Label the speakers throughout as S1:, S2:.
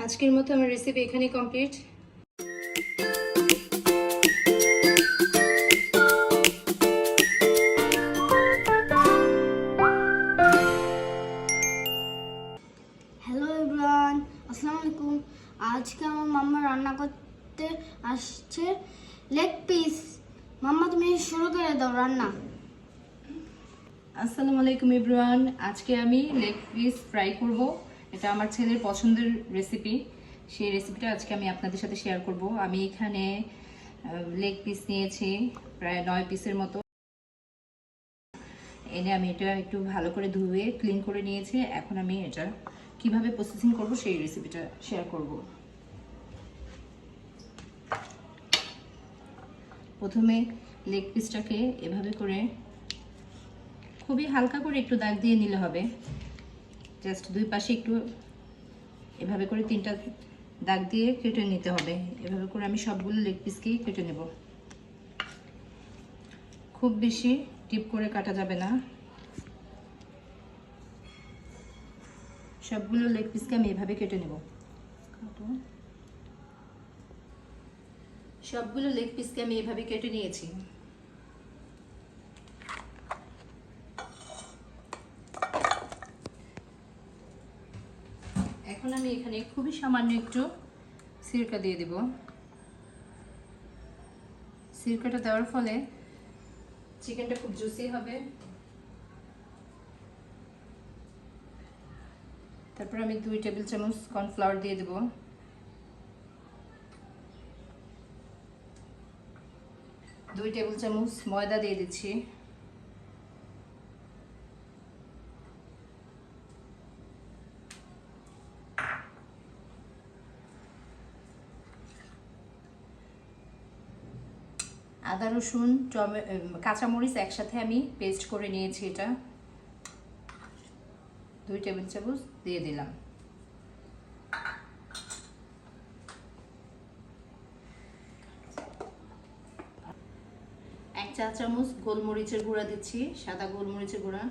S1: আজকের মতো আমার রেসিপি এখানেই কমপ্লিট।
S2: হ্যালো এভরিওয়ান, আসসালামু আলাইকুম। আজকে আমার মাম্মা রান্না করতে আসছে লেগ পিস। মাম্মা তুমি শুরু করে দাও রান্না।
S1: আসসালামু আলাইকুম এভরিওয়ান, আজকে আমি লেগ পিস ফ্রাই করব। এটা আমার ছেলের পছন্দের রেসিপি। সেই রেসিপিটা আজকে আমি আপনাদের সাথে শেয়ার করব। আমি এখানে লেগ পিস নিয়েছি প্রায় 9 পিসের মতো। এনে আমি এটা একটু ভালো করে ধুয়ে ক্লিন করে নিয়েছি। এখন আমি এটা কিভাবে প্রসেসিং করব সেই রেসিপিটা শেয়ার করব। প্রথমে লেগ পিসটাকে এভাবে করে খুবই হালকা করে একটু দাগ দিয়ে নিলে হবে। জাস্ট দুই পাশে একটু এভাবে করে 3টা দাগ দিয়ে কেটে নিতে হবে। এভাবে করে আমি সবগুলো লেগ পিসকেই কেটে নেব। খুব বেশি ডিপ করে কাটা যাবে না। সবগুলো লেগ পিসকে আমি এভাবে কেটে নেব। সবগুলো লেগ পিসকে আমি এভাবে কেটে নিয়েছি। এখন আমি এখানে খুবই সামান্য একটু সিরকা দিয়ে দেব। সিরকাটা দেওয়ার ফলে চিকেনটা খুব জুসি হবে। তারপর আমি 2 টেবিল চামচ কর্নফ্লাওয়ার দিয়ে দেব। 2 টেবিল চামচ ময়দা দিয়ে দিচ্ছি। আদা রসুন কাঁচামরিচ একসাথে আমি পেস্ট করে নিয়েছি। এটা 2 টেবিল চামচ দিয়ে দিলাম। এক চা চামচ গোলমরিচের গুঁড়া দিচ্ছি, সাদা গোলমরিচের গুঁড়া।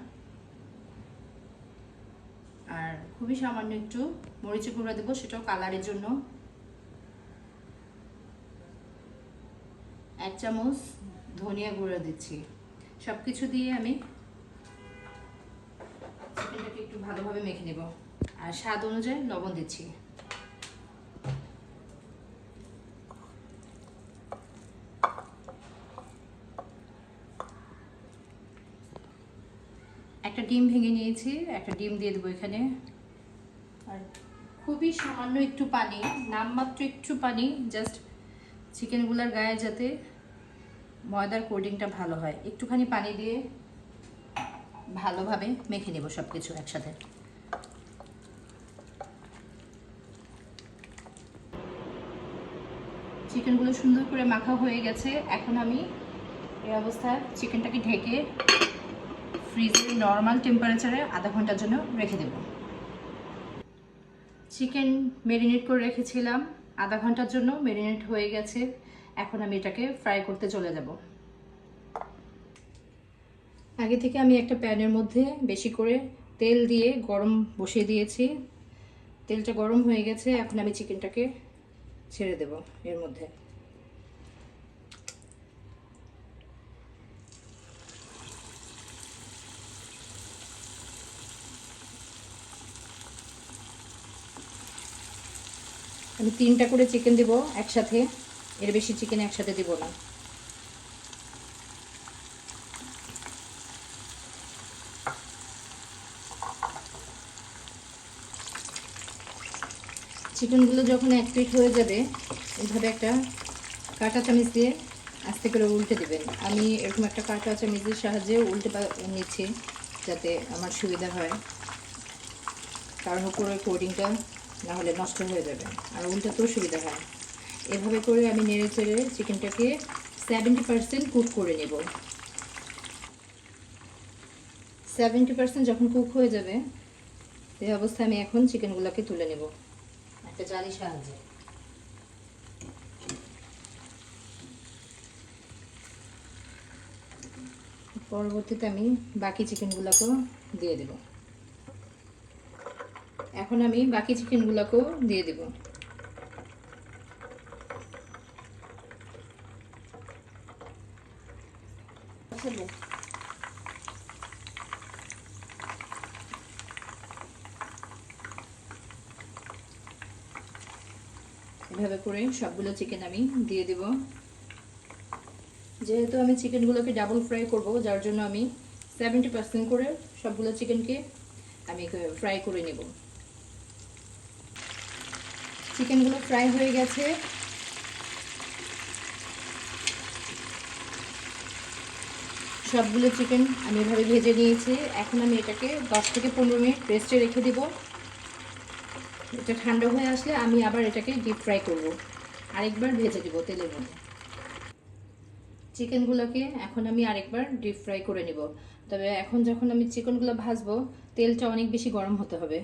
S1: আর খুবই সামান্য একটু মরিচের গুঁড়া দেবো, সেটাও কালারের জন্য। 1 চামচ ধনিয়া গুঁড়া দিচ্ছি। সবকিছু দিয়ে আমি চিকেনটাকে একটু ভালোভাবে মেখে নেব। আর স্বাদ অনুযায়ী লবণ দিচ্ছি। একটা ডিম ভেঙে নিয়েছি, একটা ডিম দিয়ে দেবো এখানে। আর খুবই সামান্য একটু পানি, নামমাত্র একটু পানি, জাস্ট চিকেনগুলোর গায়ে যাতে ময়দার কোটিংটা ভালো হয়, একটুখানি পানি দিয়ে ভালোভাবে মেখে নেব সব কিছু একসাথে। চিকেনগুলো সুন্দর করে মাখা হয়ে গেছে। এখন আমি এই অবস্থায় চিকেনটাকে ঢেকে ফ্রিজের নর্মাল টেম্পারেচারে আধা ঘন্টার জন্য রেখে দেব। চিকেন ম্যারিনেট করে রেখেছিলাম, আধা ঘন্টার জন্য ম্যারিনেট হয়ে গেছে। এখন আমি এটাকে ফ্রাই করতে চলে যাব। আগে থেকে আমি একটা প্যানের মধ্যে বেশি করে তেল দিয়ে গরম বসিয়ে দিয়েছি। তেলটা গরম হয়ে গেছে, এখন আমি চিকেনটাকে ছেড়ে দেব এর মধ্যে। আমি 3টা করে চিকেন দেব একসাথে, এর বেশি চিকেন একসাথে দেব না। চিকেনগুলো যখন 1 প্লেট হয়ে যাবে, এইভাবে একটা কাঁটা চামচ দিয়ে আস্তে করে উল্টে দেবেন। আমি এরকম একটা কাঁটা চামচের সাহায্যে উল্টে নিচ্ছি যাতে আমার সুবিধা হয়, কারণ উপরে কোটিংটা না হলে নষ্ট হয়ে যাবে আর উল্টাতেও সুবিধা হয়। এভাবে করে আমি নেড়ে চেড়ে চিকেনটাকে 70% কুক করে নেব। 70% যখন কুক হয়ে যাবে, এই অবস্থায় আমি এখন চিকেনগুলোকে তুলে নেব একটা জালির সাহায্যে। পরবর্তীতে আমি বাকি চিকেনগুলোকেও দিয়ে দেব। এখন আমি বাকি চিকেনগুলোকেও দিয়ে দেব। এভাবে করে সবগুলো চিকেন আমি দিয়ে দেব। যেহেতু আমি চিকেনগুলোকে ডাবল ফ্রাই করব, যার জন্য আমি 70% করে সবগুলো চিকেনকে আমি ফ্রাই করে নেব। চিকেনগুলো ফ্রাই হয়ে গেছে। সবগুলো চিকেন আমি এভাবে ভেজে নিয়েছি। এখন আমি এটাকে 10 থেকে 15 মিনিট রেস্টে রেখে দেব। এটা ঠান্ডা হয়ে আসলে আমি আবার এটাকে ডিপ ফ্রাই করব, আরেকবার ভেজে দেব তেলের মধ্যে। চিকেনগুলোকে এখন আমি আরেকবার ডিপ ফ্রাই করে নেব। তবে এখন যখন আমি চিকেনগুলো ভাজবো, তেলটা অনেক বেশি গরম হতে হবে।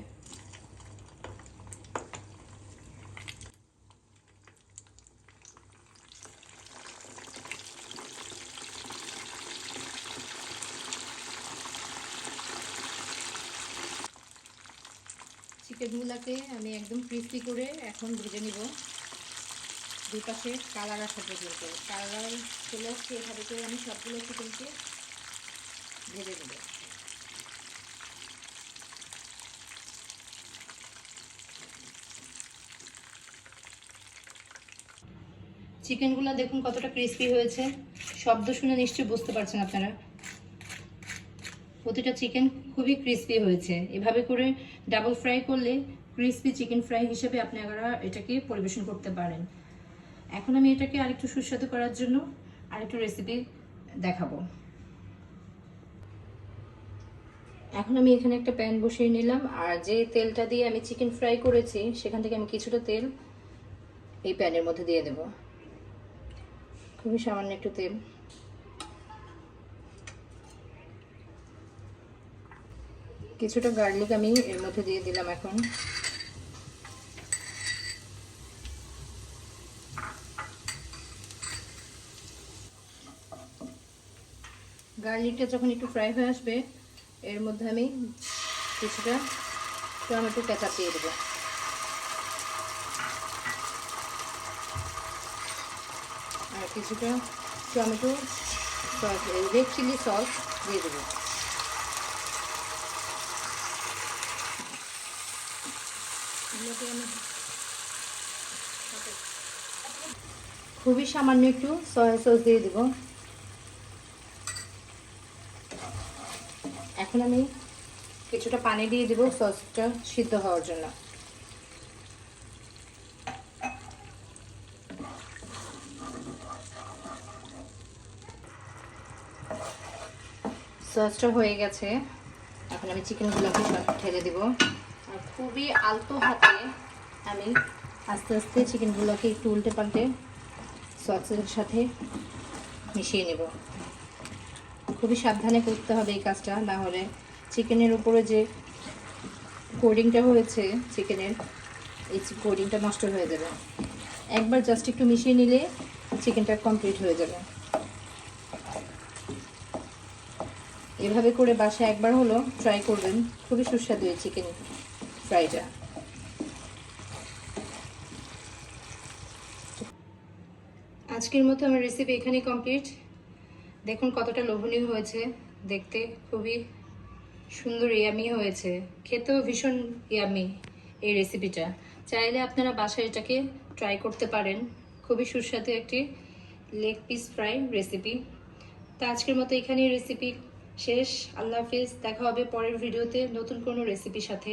S1: চিকেনগুলোকে আমি একদম ক্রিস্পি করে এখন ভেজে নিব, দুই পাশে কালার আসা পর্যন্ত। কালার চলে আসছে, এভাবে করে আমি সবগুলো চিকেনকে ভেজে নেব। চিকেনগুলো দেখুন কতটা ক্রিস্পি হয়েছে। শব্দ শুনে নিশ্চয়ই বুঝতে পারছেন আপনারা, প্রতিটা চিকেন খুবই ক্রিস্পি হয়েছে। এভাবে করে ডাবল ফ্রাই করলে ক্রিস্পি চিকেন ফ্রাই হিসেবে আপনারা এটাকে পরিবেশন করতে পারেন। এখন আমি এটাকে আরেকটু সুস্বাদু করার জন্য আরেকটু রেসিপি দেখাবো। এখন আমি এখানে একটা প্যান বসিয়ে নিলাম, আর যে তেলটা দিয়ে আমি চিকেন ফ্রাই করেছি সেখান থেকে আমি কিছুটা তেল এই প্যানের মধ্যে দিয়ে দেব। খুবই সামান্য একটু তেল। কিছুটা গার্লিক আমি এর মধ্যে দিয়ে দিলাম। এখন গার্লিকটা যখন একটু ফ্রাই হয়ে আসবে, এর মধ্যে আমি কিছুটা টমেটো কেচাপ দিয়ে দেবো। আর কিছুটা tomato sauce, red chilli sauce দিয়ে দেবো। খুবই সামান্য একটু সয়া সস দিয়ে দেবো। এখন আমি কিছুটা পানি দিয়ে দেবো সসটা সিদ্ধ হওয়ার জন্য। সসটা হয়ে গেছে। এখন আমি চিকেনগুলোকে সব ঢেলে দেব, আর খুবই আলতো হাতে আমি আস্তে আস্তে চিকেনগুলোকে একটু উল্টে পাল্টে সসের সাথে মিশিয়ে নেব। খুবই সাবধানে করতে হবে এই কাজটা, না হলে চিকেনের উপরে যে কোটিংটা হয়েছে চিকেনের, এই কোটিংটা নষ্ট হয়ে যাবে। একবার জাস্ট একটু মিশিয়ে নিলে চিকেনটা কমপ্লিট হয়ে যাবে। এভাবে করে বাসায় একবার হলো ট্রাই করবেন, খুবই সুস্বাদু এই চিকেন ফ্রাইটা। আজকের মতো আমার রেসিপি এখানেই কমপ্লিট। দেখুন কতটা লোভনীয় হয়েছে দেখতে, খুবই সুন্দর ইয়ামি হয়েছে, খেতেও ভীষণ ইয়ামি এই রেসিপিটা। চাইলে আপনারা বাসায় এটাকে ট্রাই করতে পারেন। খুবই সুস্বাদু একটি লেগ পিস ফ্রাই রেসিপি। তো আজকের মতো এখানেই রেসিপি শেষ। আল্লাহ হাফিজ, দেখা হবে পরের ভিডিওতে নতুন কোনো রেসিপির সাথে।